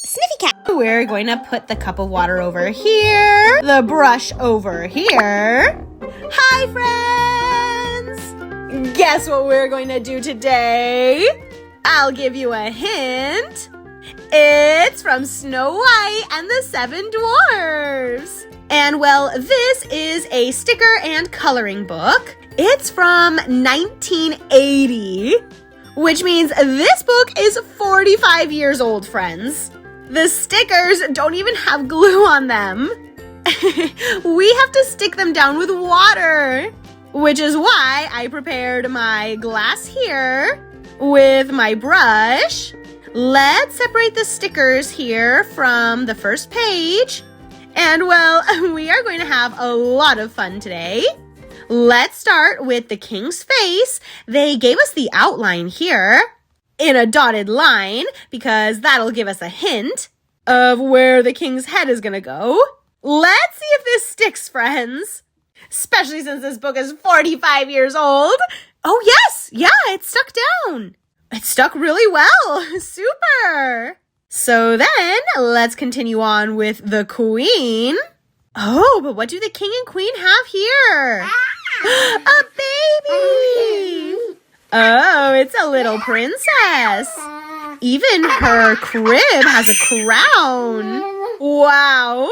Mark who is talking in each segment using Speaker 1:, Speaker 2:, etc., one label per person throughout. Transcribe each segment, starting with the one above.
Speaker 1: Sniffycat. We're going to put the cup of water over here, the brush over here. Hi, friends! Guess what we're going to do today? I'll give you a hint. It's from Snow White and the Seven Dwarves. And well, this is a sticker and coloring book. It's from 1980, which means this book is 45 years old, friends. The stickers don't even have glue on them. We have to stick them down with water, which is why I prepared my glass here with my brush. Let's separate the stickers here from the first page. And well, we are going to have a lot of fun today. Let's start with the king's face. They gave us the outline here in a dotted line because that'll give us a hint of where the king's head is going to go. Let's see if this sticks, friends. Especially since this book is 45 years old. Oh, yes. Yeah, it stuck down. It stuck really well. Super. So then, let's continue on with the queen. Oh, but what do the king and queen have here? A baby! Oh, it's a little princess. Even her crib has a crown. Wow.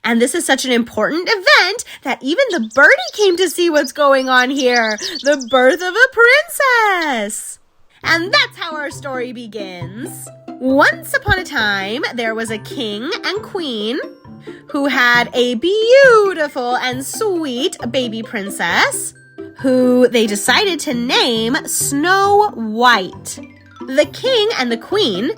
Speaker 1: And this is such an important event that even the birdie came to see what's going on here. The birth of a princess. And that's how our story begins. Once upon a time, there was a king and queen who had a beautiful and sweet baby princess who they decided to name Snow White. The king and the queen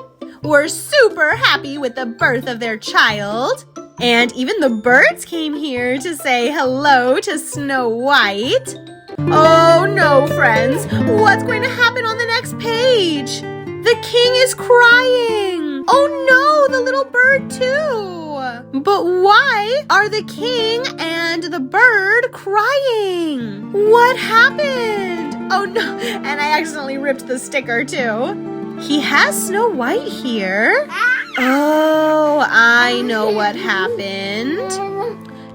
Speaker 1: were super happy with the birth of their child, and even the birds came here to say hello to Snow White. Oh no, friends, what's going to happen on the next page? The king is crying. Oh no, the little bird too. But why are the king and the bird crying? What happened? Oh no, and I accidentally ripped the sticker too. He has Snow White here. Oh, I know what happened.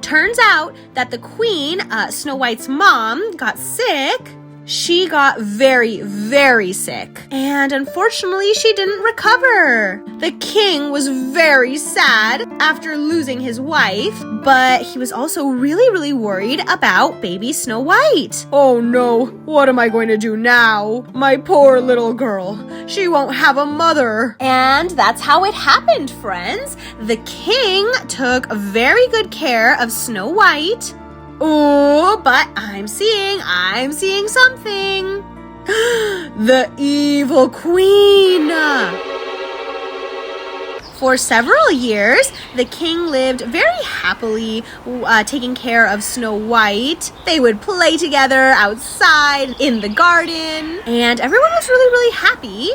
Speaker 1: Turns out that the queen, Snow White's mom, got sick. She got very, very sick, and unfortunately, she didn't recover. The king was very sad after losing his wife, but he was also really, really worried about baby Snow White. Oh no, what am I going to do now? My poor little girl, she won't have a mother. And that's how it happened, friends. The king took very good care of Snow White. Oh, but I'm seeing something. The evil queen. For several years, the king lived very happily, taking care of Snow White. They would play together outside in the garden, and everyone was really, really happy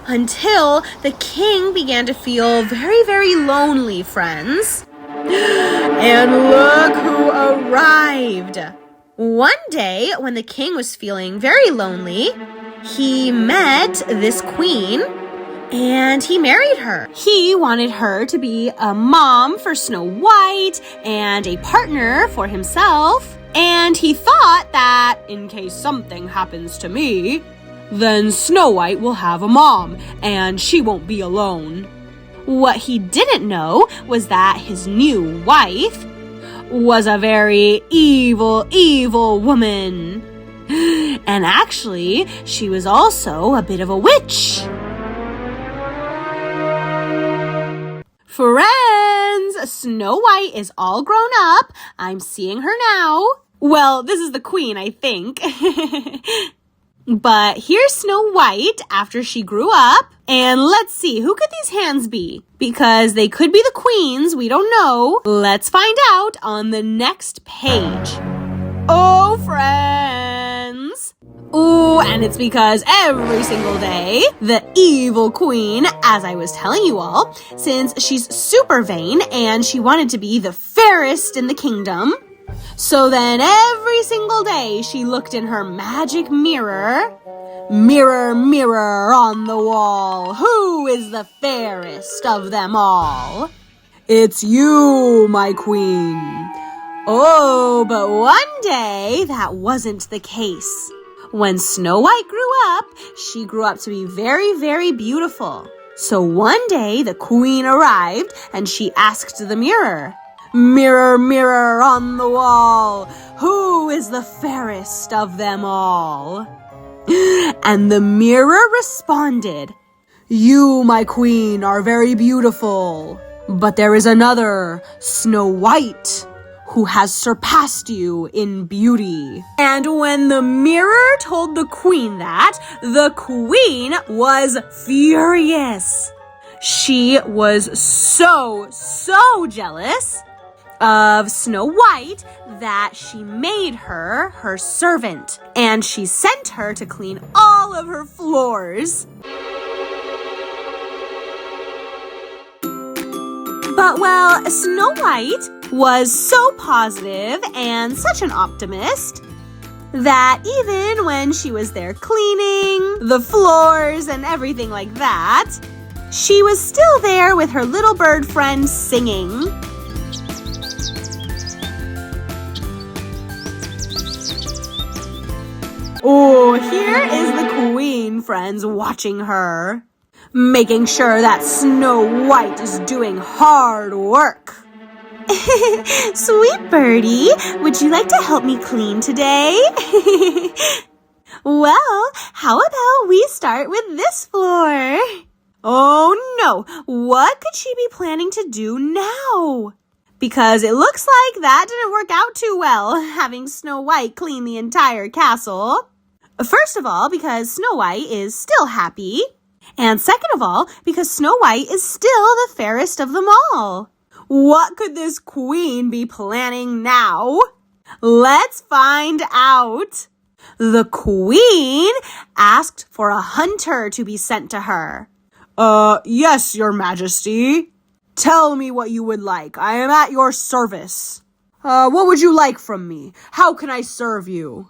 Speaker 1: until the king began to feel very, very lonely, friends. And look who arrived. One day, when the king was feeling very lonely, he met this queen and he married her. He wanted her to be a mom for Snow White and a partner for himself. And he thought that in case something happens to me, then Snow White will have a mom and she won't be alone. What he didn't know was that his new wife was a very evil, evil woman. And actually, she was also a bit of a witch. Friends, Snow White is all grown up. I'm seeing her now. Well, this is the queen, I think. But here's Snow White after she grew up. And let's see, who could these hands be? Because they could be the queen's, we don't know. Let's find out on the next page. Oh, friends. Ooh, and it's because every single day, the evil queen, as I was telling you all, since she's super vain and she wanted to be the fairest in the kingdom, so then every single day she looked in her magic mirror Mirror, mirror on the wall, who is the fairest of them all? It's you, my queen. Oh, but one day that wasn't the case. When Snow White grew up, she grew up to be very, very beautiful. So one day the queen arrived and she asked the mirror, Mirror, mirror on the wall, who is the fairest of them all? And the mirror responded, You, my queen, are very beautiful, but there is another, Snow White, who has surpassed you in beauty. And when the mirror told the queen that, the queen was furious. She was so jealous of Snow White that she made her her servant, and she sent her to clean all of her floors. But well, Snow White was so positive and such an optimist that even when she was there cleaning the floors and everything like that, she was still there with her little bird friend singing. Oh, here is the queen, friends, watching her, making sure that Snow White is doing hard work. Sweet birdie, would you like to help me clean today? Well, how about we start with this floor? Oh no, what could she be planning to do now? Because it looks like that didn't work out too well, having Snow White clean the entire castle. First of all, because Snow White is still happy. And second of all, because Snow White is still the fairest of them all. What could this queen be planning now? Let's find out. The queen asked for a hunter to be sent to her. Yes, your majesty. Tell me what you would like. I am at your service. What would you like from me? How can I serve you?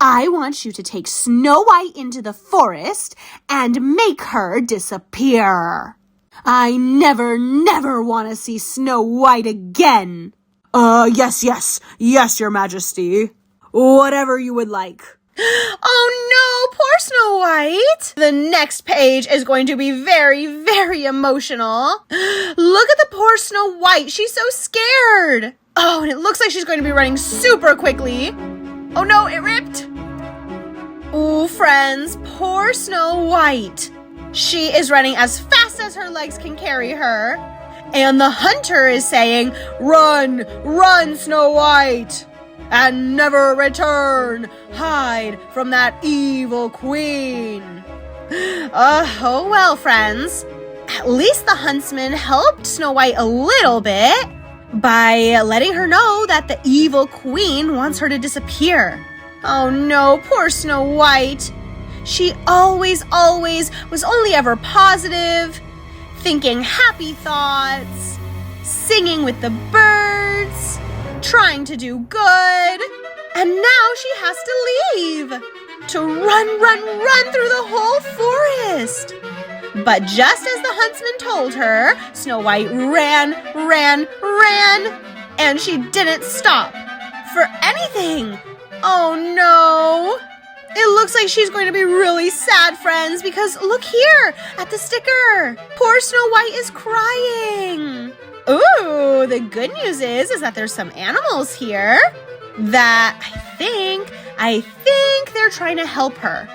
Speaker 1: I want you to take Snow White into the forest and make her disappear. I never want to see Snow White again. Yes, your majesty. Whatever you would like. Oh no, poor Snow White. The next page is going to be very, very emotional. Look at the poor Snow White. She's so scared. Oh, and it looks like she's going to be running super quickly. Oh no, it ripped. Oh, friends, poor Snow White. She is running as fast as her legs can carry her. And the hunter is saying, Run, run, Snow White, and never return. Hide from that evil queen. Oh well, friends. At least the huntsman helped Snow White a little bit by letting her know that the evil queen wants her to disappear. Oh no, poor Snow White. She always was only ever positive, thinking happy thoughts, singing with the birds, trying to do good. And now she has to leave to run through the whole forest. But just as the huntsman told her, Snow White ran, and she didn't stop for anything. Oh no! It looks like she's going to be really sad, friends, because look here at the sticker. Poor Snow White is crying. Ooh, the good news is that there's some animals here that I think they're trying to help her.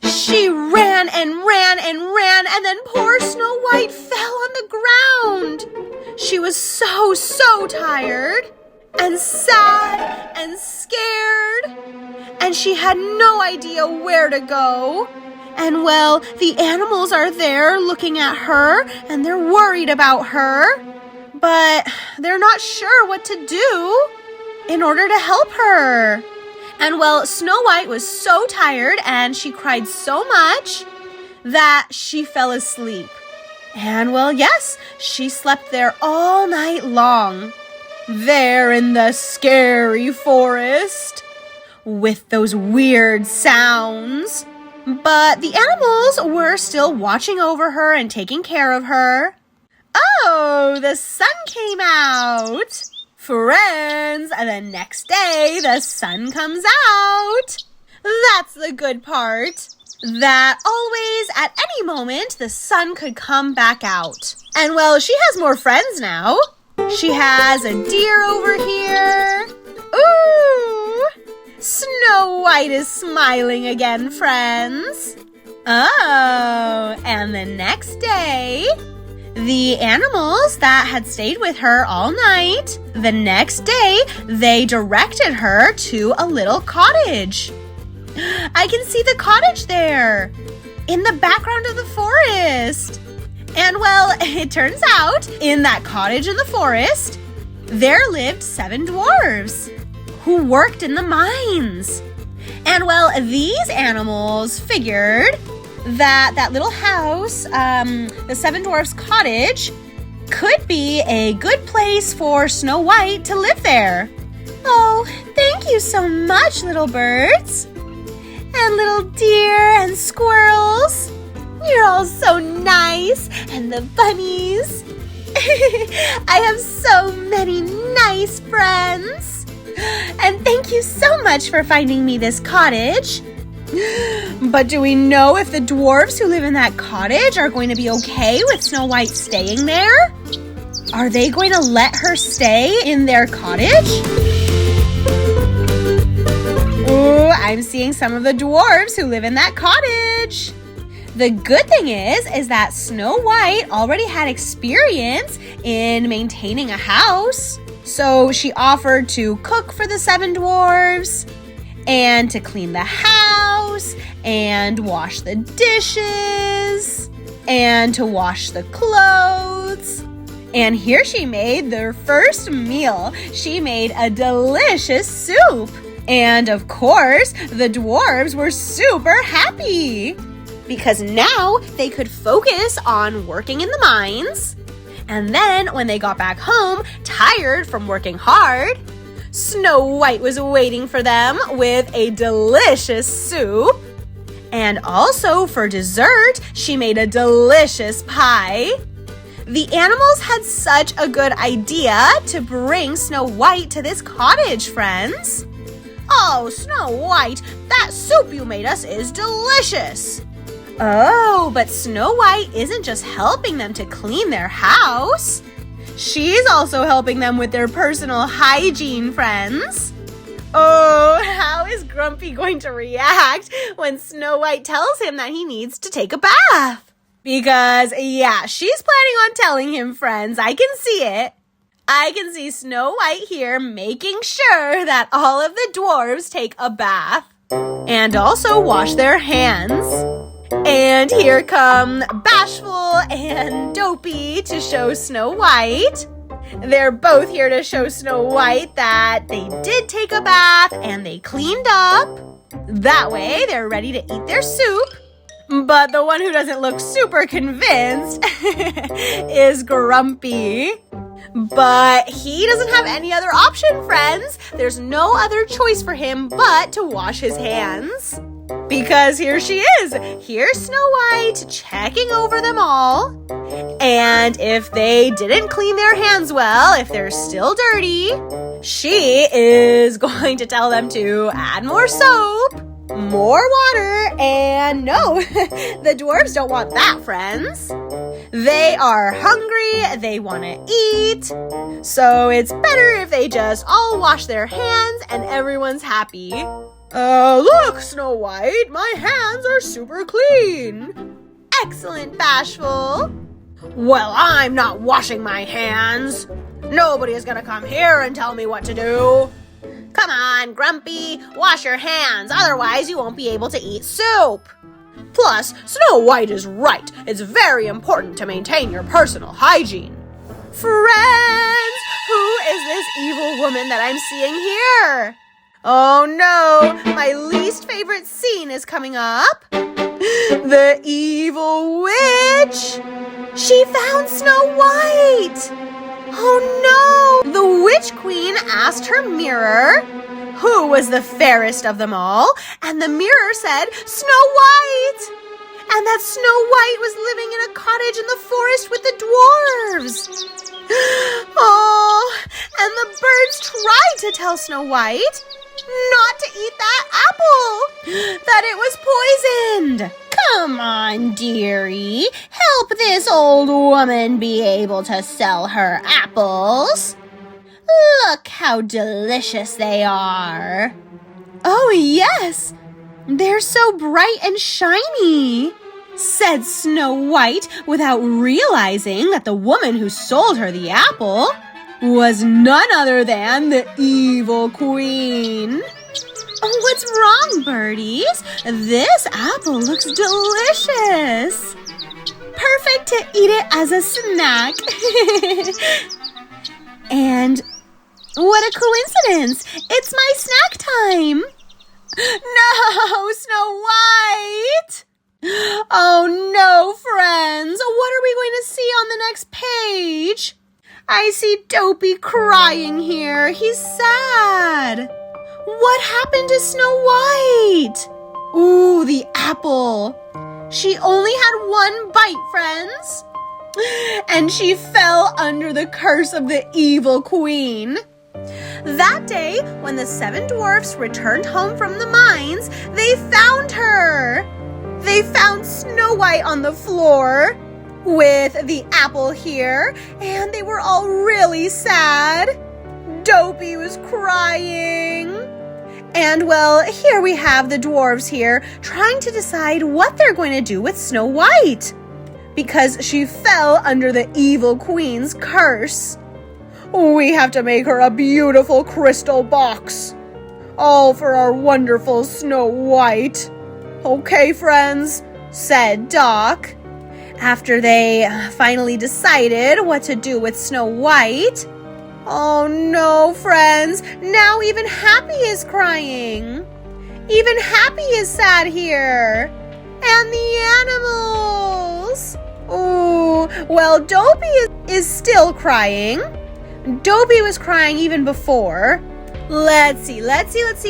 Speaker 1: She ran, and then poor Snow White fell on the ground. She was so tired and sad and scared, and she had no idea where to go. And well, the animals are there looking at her, and they're worried about her, but they're not sure what to do in order to help her. And well, Snow White was so tired and she cried so much that she fell asleep. And well, yes, she slept there all night long, there in the scary forest with those weird sounds. But the animals were still watching over her and taking care of her. Oh, the sun came out! Friends, and the next day the sun comes out. That's the good part. That always, at any moment, the sun could come back out. And well, she has more friends now. She has a deer over here. Ooh! Snow White is smiling again, friends. Oh, and the next day, the animals that had stayed with her all night, the next day, they directed her to a little cottage. I can see the cottage there, in the background of the forest. And well, it turns out, in that cottage in the forest, there lived 7 dwarves who worked in the mines. And well, these animals figured that little house, the 7 dwarfs' cottage, could be a good place for Snow White to live there. Oh, thank you so much, little birds. And little deer and squirrels. You're all so nice. And the bunnies. I have so many nice friends. And thank you so much for finding me this cottage. But do we know if the dwarves who live in that cottage are going to be okay with Snow White staying there? Are they going to let her stay in their cottage? Ooh, I'm seeing some of the dwarves who live in that cottage. The good thing is that Snow White already had experience in maintaining a house. So she offered to cook for the 7 dwarves and to clean the house and wash the dishes and to wash the clothes. And here she made their first meal. She made a delicious soup. And of course, the dwarves were super happy because now they could focus on working in the mines. And then when they got back home, tired from working hard, Snow White was waiting for them with a delicious soup. And also for dessert, she made a delicious pie. The animals had such a good idea to bring Snow White to this cottage, friends. Oh, Snow White, that soup you made us is delicious. Oh, but Snow White isn't just helping them to clean their house. She's also helping them with their personal hygiene, friends. Oh, how is Grumpy going to react when Snow White tells him that he needs to take a bath? Because, yeah, she's planning on telling him, friends. I can see it. I can see Snow White here making sure that all of the dwarves take a bath and also wash their hands. And here come Bashful and Dopey to show Snow White. They're both here to show Snow White that they did take a bath and they cleaned up. That way, they're ready to eat their soup. But the one who doesn't look super convinced is Grumpy. But he doesn't have any other option, friends. There's no other choice for him but to wash his hands. Because here she is. Here's Snow White checking over them all. And if they didn't clean their hands well, if they're still dirty, she is going to tell them to add more soap, more water, and no, the dwarves don't want that, friends. They are hungry, they want to eat, so it's better if they just all wash their hands and everyone's happy. Look, Snow White, my hands are super clean. Excellent, Bashful. Well, I'm not washing my hands. Nobody is gonna come here and tell me what to do. Come on, Grumpy, wash your hands, otherwise you won't be able to eat soup. Plus, Snow White is right. It's very important to maintain your personal hygiene. Friends, who is this evil woman that I'm seeing here? Oh no, my least favorite scene is coming up. The evil witch! She found Snow White! Oh no! The Witch Queen asked her mirror, who was the fairest of them all, and the mirror said, Snow White! And that Snow White was living in a cottage in the forest with the dwarves. Oh, and the birds tried to tell Snow White not to eat that apple, that it was poisoned. Come on, dearie, help this old woman be able to sell her apples. Look how delicious they are. Oh, yes, they're so bright and shiny, said Snow White without realizing that the woman who sold her the apple was none other than the evil queen. Oh, what's wrong, birdies? This apple looks delicious. Perfect to eat it as a snack. And what a coincidence! It's my snack time. No, Snow White! Oh no, friends! What are we going to see on the next page? I see Dopey crying here. He's sad. What happened to Snow White? Ooh, the apple. She only had one bite, friends. And she fell under the curse of the evil queen. That day, when the 7 dwarfs returned home from the mines, they found her. They found Snow White on the floor with the apple here, and they were all really sad. Dopey was crying. And well, here we have the dwarves here trying to decide what they're going to do with Snow White, because she fell under the evil queen's curse. We have to make her a beautiful crystal box, all for our wonderful Snow White. Okay, friends, said Doc. After they finally decided what to do with Snow White. Oh no, friends, now even Happy is crying. Even Happy is sad here. And the animals. Ooh, well, Dopey is still crying. Dopey was crying even before. Let's see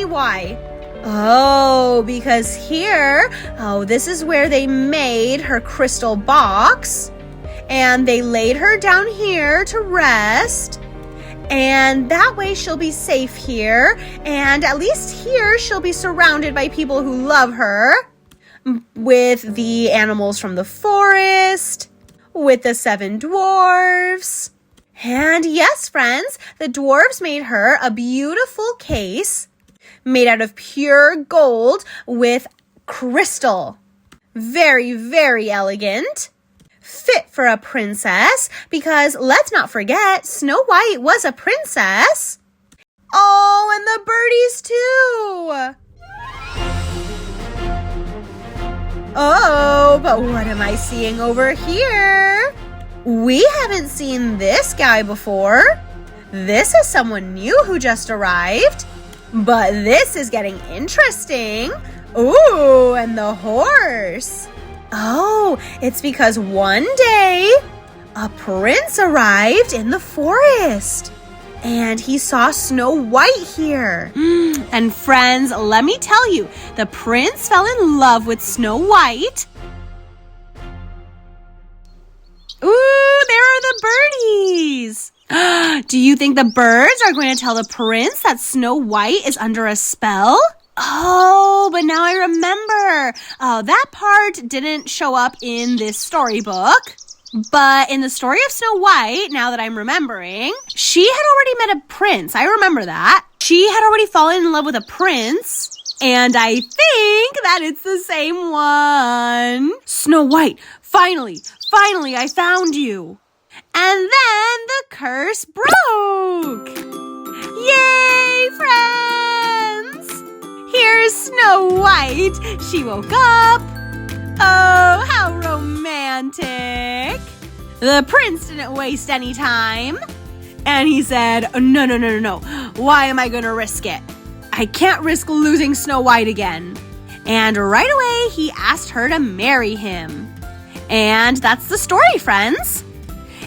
Speaker 1: why. Oh, because here, this is where they made her crystal box. And they laid her down here to rest. And that way she'll be safe here. And at least here she'll be surrounded by people who love her. With the animals from the forest. With the 7 dwarves. And yes, friends, the dwarves made her a beautiful case made out of pure gold with crystal. Very, very elegant. Fit for a princess, because let's not forget, Snow White was a princess. Oh, and the birdies too. Oh, but what am I seeing over here? We haven't seen this guy before. This is someone new who just arrived. But this is getting interesting. Ooh, and the horse. Oh, it's because one day a prince arrived in the forest. And he saw Snow White here. And friends, let me tell you, the prince fell in love with Snow White. Ooh, there are the birdies. Do you think the birds are going to tell the prince that Snow White is under a spell? Oh, but now I remember. Oh, that part didn't show up in this storybook. But in the story of Snow White, now that I'm remembering, she had already met a prince. I remember that. She had already fallen in love with a prince. And I think that it's the same one. Snow White, finally, I found you. And then the curse broke. Yay, friends! Here's Snow White. She woke up. Oh, how romantic. The prince didn't waste any time. And he said, no. Why am I going to risk it? I can't risk losing Snow White again. And right away, he asked her to marry him. And that's the story, friends.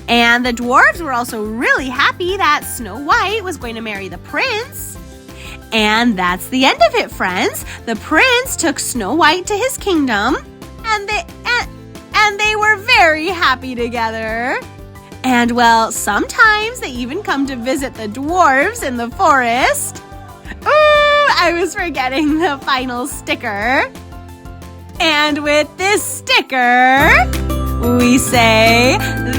Speaker 1: And the dwarves were also really happy that Snow White was going to marry the prince. And that's the end of it, friends. The prince took Snow White to his kingdom, and they were very happy together. And well, sometimes they even come to visit the dwarves in the forest. Ooh, I was forgetting the final sticker. And with this sticker, we say the